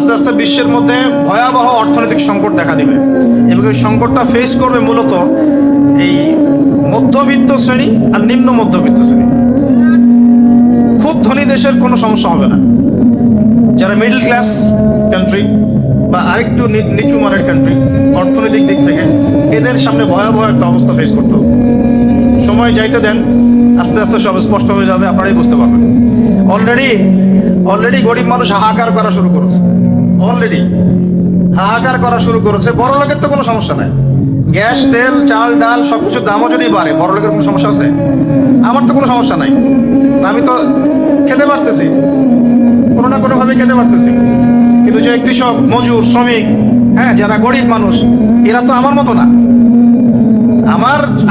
আস্তে আস্তে বিশ্বের মধ্যে ভয়াবহ অর্থনৈতিক সংকট দেখা দিবে এবং এই সংকটটা ফেস করবে মূলত এই মধ্যবিত্ত শ্রেণী আর নিম্ন মধ্যবিত্ত শ্রেণী। খুব ধনী দেশের কোনো সমস্যা হবে না, যারা মিডল ক্লাস কান্ট্রি বা আরেকটু নিচু মানের কান্ট্রি অর্থনৈতিক দিক থেকে, এদের সামনে ভয়াবহ একটা অবস্থা ফেস করতে হবে। সময় যাইতে দেন, আস্তে আস্তে সব স্পষ্ট হয়ে যাবে, আপনারাই বুঝতে পারবেন। অলরেডি গরিব মানুষ হাহাকার করা শুরু করেছে, বড় লোকের তো কোনো সমস্যা নাই, গ্যাস তেল চাল ডাল সবকিছুর দামও যদি বাড়ে, বড় লোকের কোনো সমস্যা আছে? আমার তো কোনো সমস্যা নাই, আমি তো খেতে পারতেছি, কোনো না কোনোভাবে খেতে পারতেছি। কিন্তু যে কৃষক, মজুর, শ্রমিক, হ্যাঁ, যারা গরিব মানুষ, এরা তো আমার মতো না।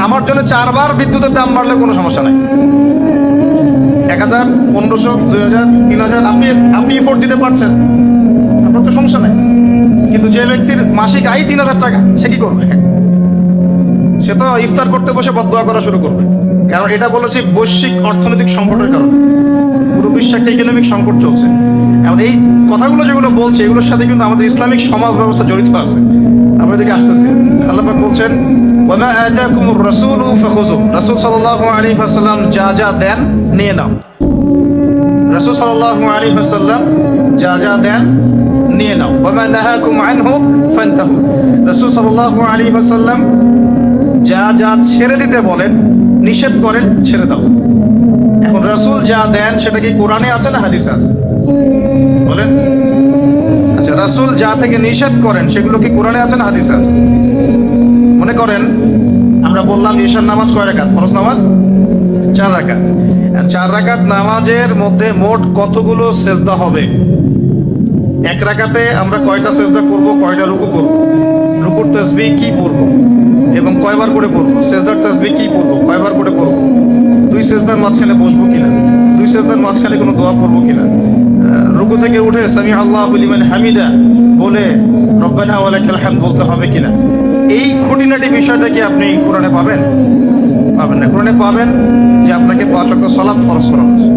আমার জন্য 4 বার বিদ্যুতের দাম বাড়লে কোনো সমস্যা নাই। 1000, 1500, 2000, 3000 আপনি এফোর্ট দিতে পারছেন, আপনার তো সমস্যা নাই। কিন্তু যে ব্যক্তির মাসিক আয় 3000 টাকা, সে কি করবে? সে তো ইফতার করতে বসে বদদোয়া করা শুরু করবে। কারণ এটা বলেছি বৈশ্বিক অর্থনৈতিক সংকটের কারণে, পুরো বিশ্বে একটা ইকোনমিক সংকট চলছে। এখন এই কথাগুলো যেগুলো বলছে, এগুলোর সাথে কিন্তু আমাদের ইসলামিক সমাজ ব্যবস্থা জড়িত আছে। আমরা এদিকে আসতেছি। আল্লাহ পাক বলছেন, ওয়ামা আতাকুমুর রাসূলু ফাখুযু। রাসূল সাল্লাল্লাহু আলাইহি ওয়াসাল্লাম যা যা দেন নিয়ে নাও। রাসূল সাল্লাল্লাহু আলাইহি ওয়াসাল্লাম যা যা দেন নিয়ে নাও। ওয়ামা নাহাকুম আনহু ফান্তাহু। রাসূল সাল্লাল্লাহু আলাইহি ওয়াসাল্লাম যা যা ছেড়ে দিতে বলেন, নিষেধ করেন, ছেড়ে দাও। এখন রাসূল যা দেন সেটা কি কোরআনে আছে না হাদিসে আছে? বলেন। আচ্ছা, রাসূল যা থেকে নিষেধ করেন সেগুলো কি কোরআনে আছে না হাদিসে আছে? মনে করেন আমরা বললাম ঈশার নামাজ কয় রাকাত? ফরজ নামাজ 4 রাকাত। আর 4 রাকাত নামাজের মধ্যে মোট কতগুলো সেজদা হবে? 1 রাকাতে আমরা কয়টা সেজদা করব, কয়টা রুকু করব, রুকুর তাসবিহ কি পড়ব এবং কয়বার করে পড়ব, সেজদার তাসবিহ কি পড়ব, কয়বার করে পড়ব, 2 সেজদার মাঝখানে বসবো কিনা, 2 সেজদার মাঝখানে কোনো দোয়া পড়বো কিনা, রুকু থেকে উঠে সামি আল্লাহু লিমান হামিদা বলে রব্বানা ওয়া লাকাল হামদ বলতে হবে কিনা, এই খুঁটিনাটি বিষয়টা কি আপনি কোরআনে পাবেন? পাবেন না। কোরআনে পাবেন যে আপনাকে 5 ওয়াক্ত সালাত ফরজ করা হয়েছে।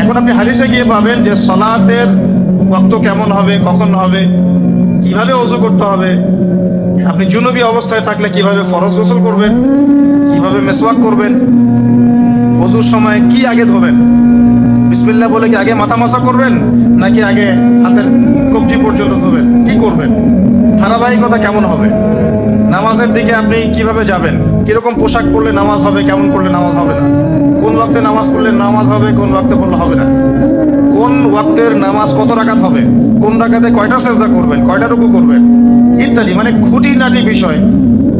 এখন আপনি হাদিসে গিয়ে পাবেন যে সালাতের ওয়াক্ত কেমন হবে, কখন হবে, কিভাবে ওযু করতে হবে, আপনি জুনুবি অবস্থায় থাকলে কিভাবে ফরজ গোসল করবেন, কিভাবে মেসওয়াক করবেন, ওযুর সময় কি আগে ধোবেন, বিসমিল্লাহ বলে কি আগে মাথা মাসা করবেন নাকি আগে হাতের কবজি পর্যন্ত ধোবেন, কি করবেন, ধারাবাহিকতা কেমন হবে, নামাজের দিকে আপনি কিভাবে যাবেন, কিরকম পোশাক পরলে নামাজ হবে, কেমন করলে নামাজ হবে না, কোন ওয়াক্তে নামাজ পড়লে নামাজ হবে, কোন ওয়াক্তে পড়লে হবে না, কোন ওয়াক্তের নামাজ কত রাকাত হবে, কোন রাকাতে কয়টা সেজদা করবেন, কয়টা রুকু করবেন ইত্যাদি, মানে খুঁটিনাটি বিষয়।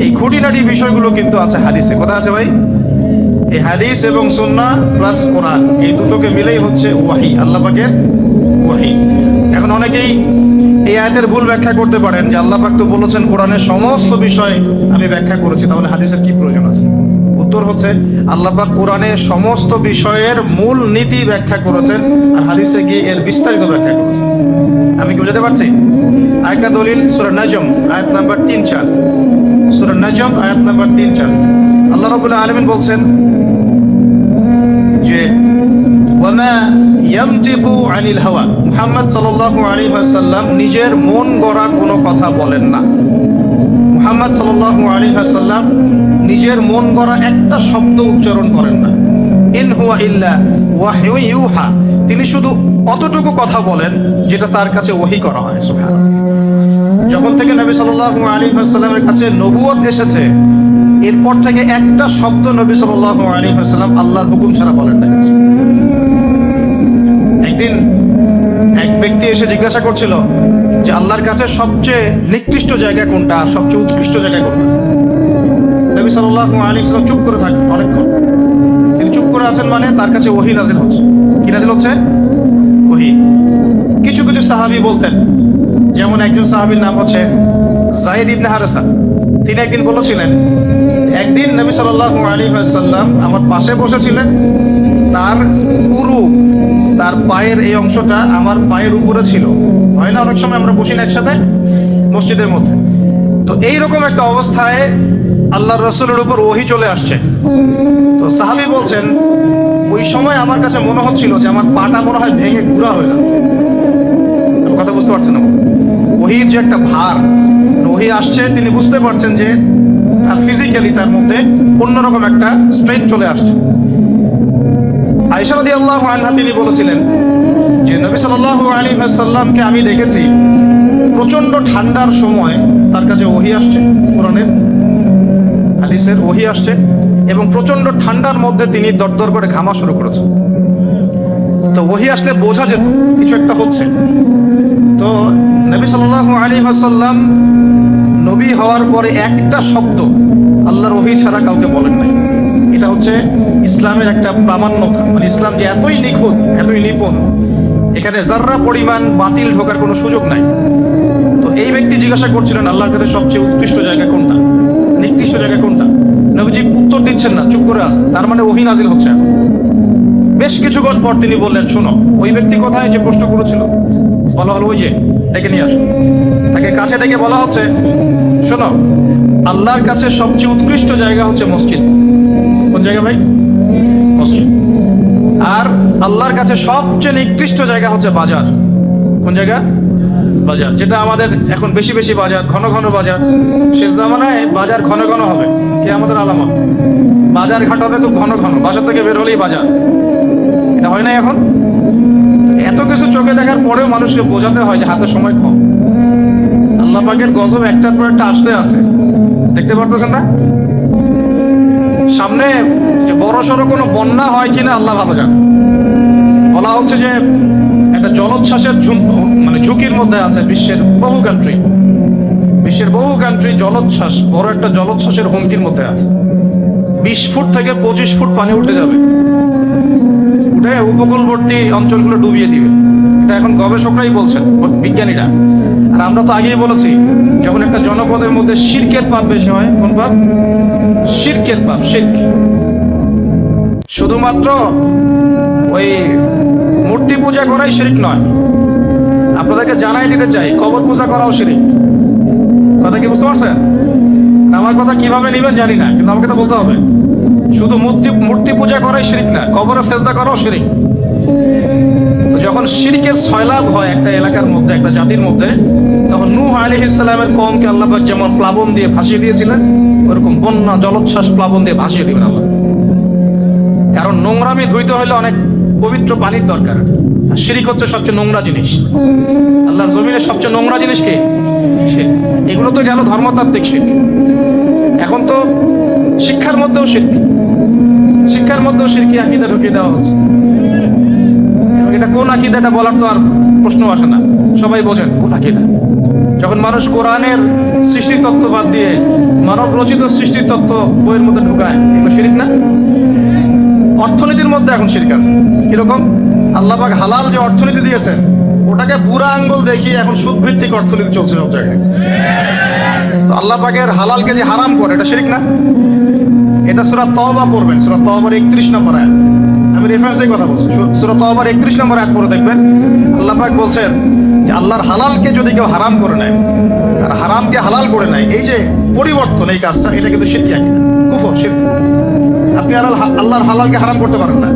এই খুঁটিনাটি বিষয়গুলো কিন্তু আছে হাদিসে। কোথায় আছে ভাই? এই হাদিস এবং সুন্নাহ প্লাস কোরআন, এই দুটোকে মিলেই হচ্ছে ওয়াহি, আল্লাহ পাকের ওয়াহি। এখন অনেকেই এই আয়াতের ভুল ব্যাখ্যা করতে পারেন যে আল্লাহ পাক তো বলেছেন কোরআনের সমস্ত বিষয় আমি ব্যাখ্যা করেছি, তাহলে হাদিসের কি প্রয়োজন আছে? উত্তর হচ্ছে আল্লাহ পাক কোরআনের সমস্ত বিষয়ের মূল নীতি ব্যাখ্যা করেছেন আর হাদিসে গিয়ে এর বিস্তারিত ব্যাখ্যা করেছেন। আমি কি বুঝাতে পারছি? আরেকটা দলিল সূরা নাজম আয়াত নাম্বার 3-4। সূরা নাজম আয়াত নাম্বার 3-4 আল্লাহ রাব্বুল আলামিন বলছেন যে ওয়ামা ইয়ানতিকু আনিল হাওয়া। মুহাম্মদ সাল্লাল্লাহু আলাইহি ওয়াসাল্লাম নিজের মন গড়া কোনো কথা বলেন না। মুহাম্মদ সাল্লাল্লাহু আলাইহি ওয়াসাল্লাম নিজের মন গড়া একটা শব্দ উচ্চারণ করেন না। ইন হুয়া ইল্লা ওয়াহয়ু ইউহা। তিনি শুধু অতটুকু কথা বলেন যেটা তার কাছে ওহী করা হয়। সুবহানাল্লাহ। যখন থেকে নবী সাল্লাল্লাহু আলাইহি ওয়াসাল্লামের কাছে নবুয়ত এসেছে, এরপর থেকে একটা শব্দ নবী সাল্লাল্লাহু আলাইহি ওয়াসাল্লাম আল্লাহর হুকুম ছাড়া বলেন না। একদিন এক ব্যক্তি এসে জিজ্ঞাসা করছিল যে আল্লাহর কাছে সবচেয়ে নিকৃষ্ট জায়গা কোনটা আর সবচেয়ে উৎকৃষ্ট জায়গা কোনটা? নবী সাল্লাল্লাহু আলাইহি ওয়াসাল্লাম চুপ করে থাকেন অনেকক্ষণ। তিনি চুপ করে আছেন মানে তার কাছে ওহী নাযিল হচ্ছে। কি নাযিল হচ্ছে? ওহী। কিছু কিছু সাহাবী বলতেন, যেমন একজন সাহাবীর নাম হচ্ছে যায়েদ ইবনে হারেসা। তিনি একদিন বলেছিলেন, একদিন নবী সাল্লাল্লাহু আলাইহি ওয়াসাল্লাম আমার পাশে বসেছিলেন, তার উরু, তার পায়ের এই অংশটা আমার পায়ের উপরে ছিল। হয় না অনেক সময় আমরা বসি না একসাথে মসজিদের মধ্যে, তো এইরকম একটা অবস্থায় আল্লাহর রাসূলের উপর ওহী চলে আসছে। তো সাহাবী বলছেন, ওই সময় আমার কাছে মনে হচ্ছিল যে আমার পাটা মনে হয় ভেঙে গুঁড়া হয়ে যাবে। কথা বুঝতে পারছেন? পারছেন না। ওহির যে একটা ভার, ওহি আসছে, তিনি বুঝতে পারছেন যে তার ফিজিক্যালি তার মধ্যে অন্যরকম একটা স্ট্রেংথ চলে আসছে। আয়েশা রাদিয়াল্লাহু আনহা তিনি বলেছিলেন যে নবী সাল্লাল্লাহু আলাইহি ওয়াসাল্লামকে আমি দেখেছি প্রচন্ড ঠান্ডার সময় তার কাছে ওহি আসছে, কোরআনের হাদিসের ওহি আসছে, এবং প্রচন্ড ঠান্ডার মধ্যে তিনি দরদর করে ঘামা শুরু করেছেন। তো ওহি আসলে বোঝা যেত কিছু একটা হচ্ছে। তো নবী সাল্লাল্লাহু আলাইহি ওয়াসাল্লাম নবী হওয়ার পরে একটা শব্দ আল্লাহর ওহি ছাড়া কাউকে বলেন নাই। এটা হচ্ছে ইসলামের একটা প্রামাণ্যতা, মানে ইসলাম যে এতই নিখুঁত, এতই নিপুণ, এখানে যাররা পরিমাণ বাতিল ঢোকার কোনো সুযোগ নাই। তো এই ব্যক্তি জিজ্ঞাসা করছিলেন আল্লাহর কাছে সবচেয়ে উৎকৃষ্ট জায়গা কোনটা, নিকৃষ্ট জায়গা কোনটা। নবীজি উত্তর দিচ্ছেন না, চুপ করে আছেন, তার মানে ওহী নাজিল হচ্ছে। বেশ কিছুক্ষণ পর তিনি বললেন, শোনো, ওই ব্যক্তি কোথায় যে প্রশ্ন করেছিল? বলা হলো ওই যে, ডেকে নিয়ে আসো। তাকে কাছে ডেকে বলা হচ্ছে, শোনো, আল্লাহর কাছে সবচেয়ে উৎকৃষ্ট জায়গা হচ্ছে মসজিদ। কোন জায়গা ভাই? মসজিদ। আর আল্লাহর কাছে সবচেয়ে নিকৃষ্ট জায়গা হচ্ছে বাজার। কোন জায়গা? বাজার। যেটা আমাদের এখন বেশি বেশি বাজার, ঘন ঘন বাজার। শেষ জামানায় বাজার ঘন ঘন হবে, কে আমাদের আলামত। বাজার ঘাট হবে খুব ঘন ঘন, বাজার থেকে বের হলেই বাজার। এটা হয় না এখন? এত কিছু চোখে দেখার পরেও মানুষকে বোঝাতে হয় যে হাতে সময় কম। আল্লাহ পাকের গজব একটার পর একটা আসতে আছে, দেখতে পারতেছেন না? সামনে যে বড় সড়ো কোনো বন্যা হয় কিনা আল্লাহ ভালো জানে। বলা হচ্ছে যে একটা জলোচ্ছ্বাসের মানে ঝুঁকির মধ্যে আছে বিশ্বের বহু কান্ট্রি। বিশ্বের বহু কান্ট্রি জলোচ্ছ্বাস, বড় একটা জলোচ্ছ্বাসের হুমকির মধ্যে আছে। 20 ফুট থেকে 25 ফুট পানি উঠে যাবে, উঠে উপকূলবর্তী অঞ্চলগুলো ডুবিয়ে দিবে। এটা এখন গবেষকরাই বলছেন, বিজ্ঞানীরা। আর আমরা তো আগেই বলেছি, যখন একটা জনপদের মধ্যে শিরকের পাপ বেশি হয়, কোন পাপ? শিরকের পাপ। শিরক শুধুমাত্র ওই মূর্তি পূজা করাই শিরক নয়। আপনাদেরকে জানাই দিতে চাই, কবর পূজা করাও শিরক। কথা কি বুঝতে পারছেন? আমার কথা কিভাবে নেবেন জানি না, কিন্তু আমাকে তো বলতে হবে। শুধু মূর্তি পূজা করাই শিরক না, কবরে সেজদা করাও শিরক। তো যখন শিরকের সয়লাব হয় একটা এলাকার মধ্যে, একটা জাতির মধ্যে, তখন নূহ আলাইহিস সালামের কওমকে আল্লাহ পাক যেমন প্লাবন দিয়ে ভাসিয়ে দিয়েছিলেন, ওরকম বন্যা জলোচ্ছ্বাস প্লাবন দিয়ে ভাসিয়ে দিবেন আল্লাহ। কারণ নোংরামি ধুইতে হলে অনেক পবিত্র পানির দরকার। আর শিরক হচ্ছে সবচেয়ে নোংরা জিনিস। আল্লাহর জমিনের সবচেয়ে নোংরা জিনিস কি? শিরক। এগুলো তো গেল ধর্মতাত্ত্বিক শিরক। এখন তো শিক্ষার মধ্যেও শিরক, শিক্ষার মধ্যেও শিরকি আকীদা ঢুকিয়ে দেওয়া হচ্ছে। এটা কোন আকীদা, এটা বলার তো আর প্রশ্ন আসে না, সবাই বোঝেন কোন আকীদা। যখন মানুষ কোরআনের সৃষ্টির তত্ত্ব বাদ দিয়ে মানব রচিত সৃষ্টির তত্ত্ব বইয়ের মধ্যে ঢুকায়, এগুলো শিরক না? অর্থনীতির মধ্যে এখন শিরক আছে। কিরকম? আল্লাহ পাক হালাল যে অর্থনীতি দিয়েছেন, ওটাকে বুড়া আঙ্গুল দেখিয়ে এখন সুদ ভিত্তিক অর্থনীতি চলছে সব জায়গায়। তো আল্লাহ পাকের হালালকে যে হারাম করে, এটা শিরক না? এটা সূরা তওবা পড়বেন, সূরা তওবার 31 নম্বর আয়াত। আমি রেফারেন্সের কথা বলছি, সূরা তওবার 31 নম্বর আয়াত পড়ে দেখবেন। আল্লাহ পাক বলছেন যে আল্লাহর হালালকে যদি কেউ হারাম করে নেয় আর হারামকে হালাল করে নেয়, এই যে পরিবর্তন, এই কাজটা, এটা কিন্তু শিরকি আকীদা, কুফর, শিরক। আপনি আল্লাহর হালালকে হারাম করতে পারেন না।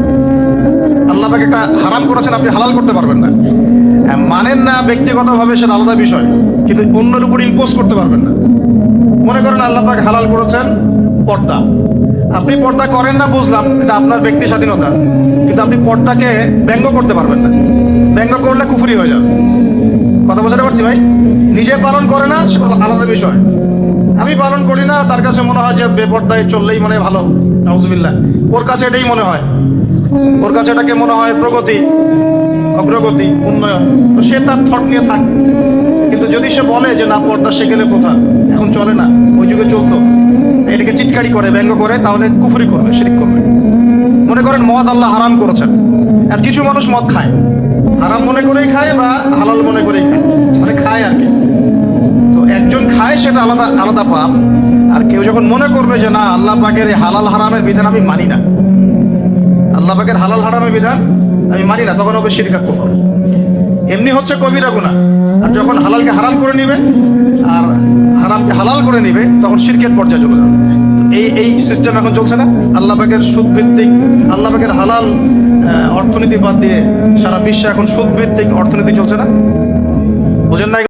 আল্লাহ পাক একটা হারাম করেছেন, আপনি হালাল করতে পারবেন না। মানেন না ব্যক্তিগতভাবে, সেটা আলাদা বিষয়, কিন্তু অন্যের উপর ইম্পোজ করতে পারবেন না। মনে করেন আল্লাহ পাক হালাল করেছেন পর্দা, আপনি পর্দা করেন না, বুঝলাম, এটা আপনার ব্যক্তি স্বাধীনতা, কিন্তু আপনি পর্দাকে ব্যঙ্গ করতে পারবেন না। ব্যঙ্গ করলে কুফরি হয়ে যাবে। কথা বোঝাতে পারছি ভাই? নিজে পালন করে না, সেটা আলাদা বিষয়। আমি পালন করি না, তার কাছে মনে হয় যে বেপর্দায় চললেই মনে ভালো, নাউজুবিল্লাহ। ওর কাছে এটাই মনে হয়, ওর কাছে এটাকে মনে হয় প্রগতি, অগ্রগতি, উন্নয়ন। তো সে তার থট নিয়ে থাক। কিন্তু যদি সে বলে যে না, পর্দা সেকেলে প্রথা, এখন চলে না, ওই যুগে চলতো, এটাকে চিৎকারি করে, ব্যঙ্গ করে, তাহলে কুফরি করবে, শিরক করবে। মনে করেন মদ আল্লাহ হারাম করেছেন, আর কিছু মানুষ মদ খায়, হারাম মনে করেই খায় বা হালাল মনে করেই খায়, মানে খায় আর কি। তো একজন খায়, সেটা আলাদা আলাদা পাপ। আর কেউ যখন মনে করবে যে না, আল্লাহ পাকের হালাল হারামের বিধান আমি মানি না, আল্লাহ পাকের হালাল হারামের বিধান আমি মানি না, তখন হবে শিরক আর কুফর। এমনি হচ্ছে কবিরা গুনাহ। আর যখন হালালকে হারাম করে নিবে আর হারামকে হালাল করে নিবে, তখন শিরকের পর্যায়ে চলে যাবে। এই সিস্টেম এখন চলছে না? আল্লাহ পাকের সুদ ভিত্তিক, আল্লাহ পাকের হালাল অর্থনীতি বাদ দিয়ে সারা বিশ্বে এখন সুদ ভিত্তিক অর্থনীতি চলছে না? বুঝেন নাই?